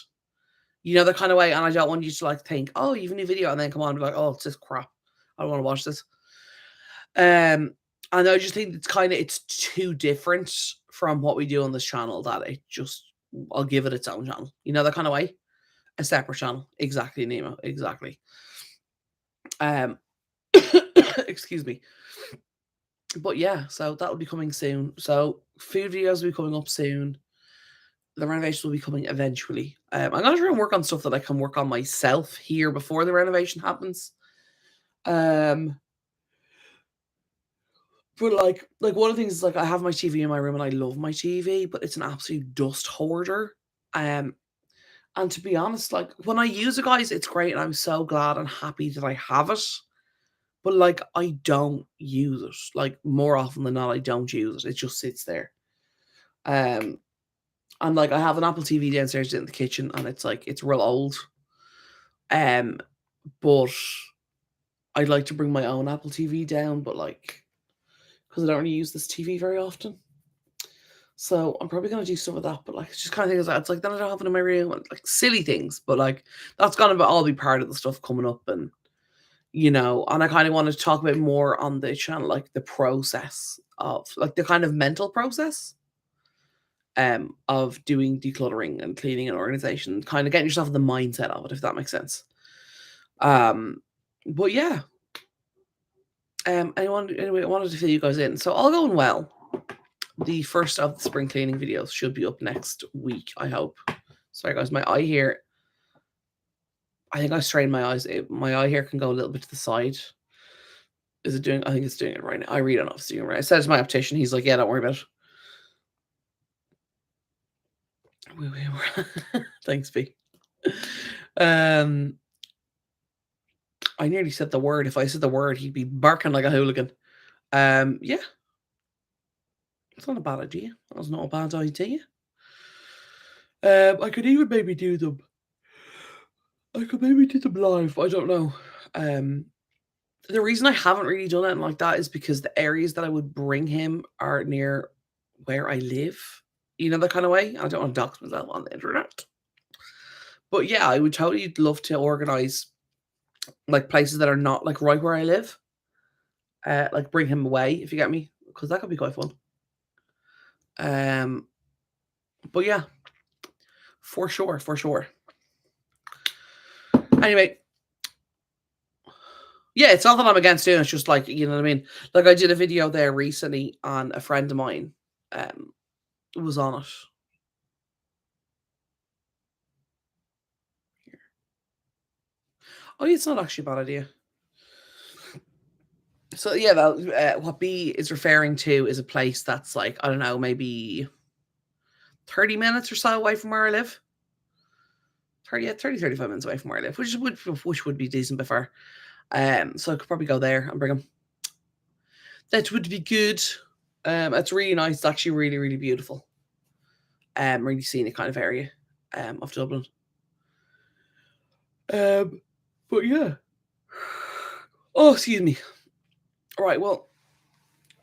A: You know, the kind of way, and I don't want you to like think, oh, you have a new video, and then come on and be like, oh, it's this crap. I don't want to watch this. And I just think it's too different from what we do on this channel that it just I'll give it its own channel. You know that kind of way? A separate channel. Exactly, Nemo. Exactly. Um excuse me. But yeah, so that'll be coming soon. So food videos will be coming up soon. The renovation will be coming eventually. I'm gonna try and work on stuff that I can work on myself here before the renovation happens. Um, but like one of the things is like I have my TV in my room and I love my TV, but it's an absolute dust hoarder. Um, and to be honest, like when I use it, guys, it's great, and I'm so glad and happy that I have it. But like I don't use it. Like more often than not, I don't use it. It just sits there. Um, and like I have an Apple TV downstairs in the kitchen, and it's like it's real old. Um, but I'd like to bring my own Apple TV down, but like because I don't really use this TV very often. So I'm probably gonna do some of that, but like it's just kind of things that it's like then I don't have it in my room and like silly things, but like that's gonna all be part of the stuff coming up, and and I kind of wanted to talk about more on the channel, like the process of like the kind of mental process of doing decluttering and cleaning and organization, kind of getting yourself in the mindset of it, if that makes sense. Um, but yeah, anyway, I wanted to fill you guys in. So all going well. The first of the spring cleaning videos should be up next week, I hope. Sorry guys, my eye here. I think I strained my eyes. My eye here can go a little bit to the side. Is it doing? I think it's doing it right now. I really don't know if it's doing it right. I said to my optician, he's like, yeah, don't worry about it. Thanks, B. I nearly said the word. If I said the word, he'd be barking like a hooligan. Yeah. It's not a bad idea. That's not a bad idea. I could even maybe do them. I could maybe do them live. I don't know. The reason I haven't really done it like that is because the areas that I would bring him are near where I live. You know, that kind of way. I don't want to dox myself on the internet. But yeah, I would totally love to organize like places that are not like right where I live. Like bring him away if you get me, because that could be quite fun. Um, but yeah, for sure, for sure. Anyway, yeah, it's not that I'm against doing it. It's just like you know what I mean. Like I did a video there recently on a friend of mine. Was on it. Oh, yeah, it's not actually a bad idea. So yeah, what B is referring to is a place that's like I don't know, maybe 30 minutes or so away from where I live. 35 minutes away from where I live, which would be decent before. So I could probably go there and bring him. That would be good. It's really nice. It's actually really, really beautiful. Really scenic kind of area of Dublin. But yeah. Oh, excuse me. All right, well,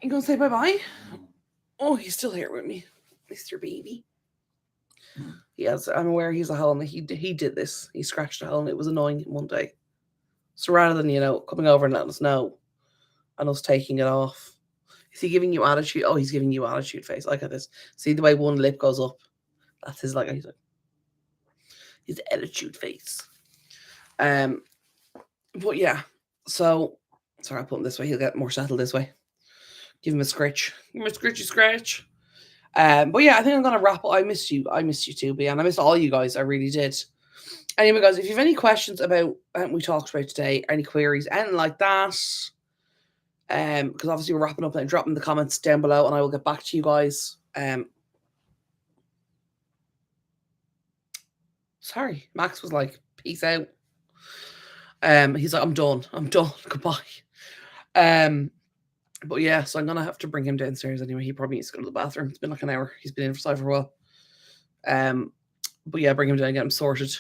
A: you gonna say bye-bye? Oh, he's still here with me, Mr. Baby. Yes, I'm aware he's a hole, and he did this. He scratched a hole, and it was annoying him one day. So rather than coming over and letting us know, and us taking it off, is he giving you attitude? Oh, he's giving you attitude face. Look at this. See the way one lip goes up. That's his his attitude face. But yeah. So sorry, I'll put him this way. He'll get more settled this way. Give him a scratch. Give him a scratchy scratch. But yeah, I think I'm gonna wrap up. I missed you. I missed you too, B, and I missed all you guys. I really did. Anyway, guys, if you have any questions about we talked about today, any queries, anything like that, because obviously we're wrapping up and drop in the comments down below, and I will get back to you guys. Sorry, Max was like, "Peace out." He's like, "I'm done. I'm done. Goodbye." But yeah, so I'm gonna have to bring him downstairs anyway. He probably needs to go to the bathroom. It's been like an hour. He's been inside for a while. But yeah, bring him down and get him sorted.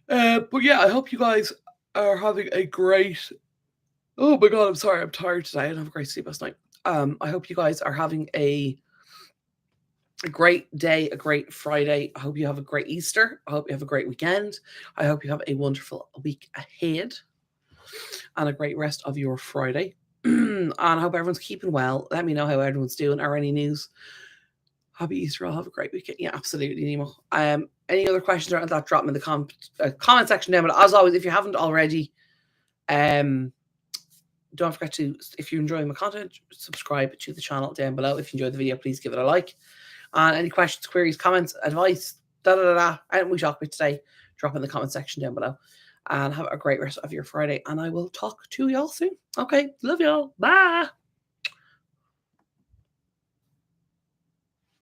A: But yeah, I hope you guys are having a great. Oh my god, I'm sorry, I'm tired today. I didn't have a great sleep last night. I hope you guys are having a great day, a great Friday. I hope you have a great Easter. I hope you have a great weekend. I hope you have a wonderful week ahead and a great rest of your Friday. And I hope everyone's keeping well. Let me know how everyone's doing or any news. Happy Easter. I'll have a great weekend. Yeah, absolutely, Nemo. Any other questions around that, drop them in the comment section down. But as always, if you haven't already, don't forget to, if you're enjoying my content, subscribe to the channel down below. If you enjoyed the video, please give it a like. And any questions, queries, comments, advice, anything we talk about today, drop in the comment section down below. And have a great rest of your Friday. And I will talk to y'all soon. Okay, love y'all. Bye.